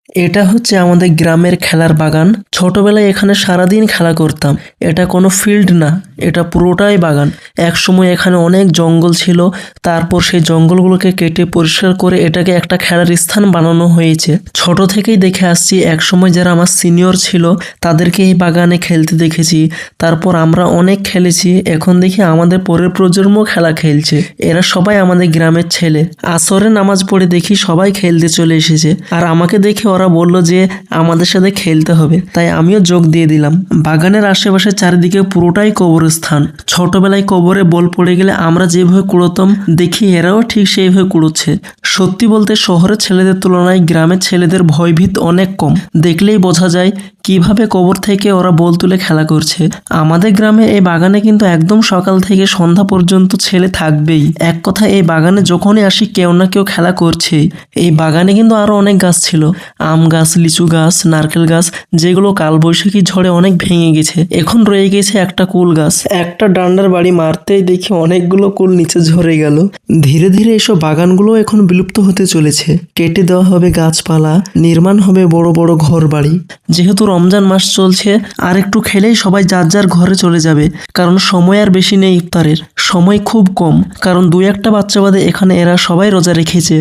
এটা হচ্ছে আমাদের গ্রামের খেলার বাগান। ছোটবেলায় এখানে সারাদিন খেলা করতাম। এটা কোনো ফিল্ড না, এটা পুরোটাই বাগান। একসময় এখানে অনেক জঙ্গল ছিল, তারপর সেই জঙ্গলগুলোকে কেটে পরিষ্কার করে এটাকে একটা খেলার স্থান বানানো হয়েছে। ছোট থেকেই দেখে আসছি, একসময় যারা আমার সিনিয়র ছিল তাদেরকে এই বাগানে খেলতে দেখেছি, তারপর আমরা অনেক খেলেছি। এখন দেখি আমাদের পরের প্রজন্ম খেলা খেলছে। এরা সবাই আমাদের গ্রামের ছেলে। আসরে নামাজ পড়ে দেখি সবাই খেলতে চলে এসেছে, আর আমাকে দেখে ওরা বলল যে আমাদের সাথে খেলতে হবে, তাই আমিও যোগ দিয়ে দিলাম। বাগানের আশেপাশে চারিদিকে পুরোটাই কবরস্থান। ছোটবেলায় কবরে বল পড়ে গেলে আমরা যেভাবে কুড়োতাম, দেখি এরাও ঠিক সেইভাবে কুড়োচ্ছে। সত্যি বলতে শহরের ছেলেদের তুলনায় গ্রামের ছেলেদের ভয়ভীত অনেক কম। দেখলেই বোঝা যায় কিভাবে কবর থেকে ওরা বল তুলে খেলা করছে। আমাদের গ্রামে এই বাগানে কিন্তু একদম সকাল থেকে সন্ধ্যা পর্যন্ত ছেলে থাকবেই। এক কথা, এই বাগানে যখনই আসি কেউ না কেউ খেলা করছে। এই বাগানে কিন্তু আরো অনেক গাছ ছিল, আম গাছ, লিচু গাছ, নারকেল গাছ, যেগুলো কালবৈশাখী ঝড়ে অনেক ভেঙে গেছে। এখন রয়ে গেছে একটা কুল গাছ। একটা ডান্ডার বাড়ি মারতেই দেখি অনেকগুলো কুল নিচে ঝরে গেল। ধীরে ধীরে এসব বাগানগুলো এখন বিলুপ্ত হতে চলেছে। কেটে দেওয়া হবে গাছপালা, নির্মাণ হবে বড় বড় ঘর বাড়ি। যেহেতু রমজান মাস চলছে, আর একটু খেলেই সবাই যার যার ঘরে চলে যাবে, কারণ সময় আর বেশি নেই ইফতারের। সময় খুব কম, কারণ 2-1টা বাচ্চা বাদে এখানে এরা সবাই রোজা রেখেছে।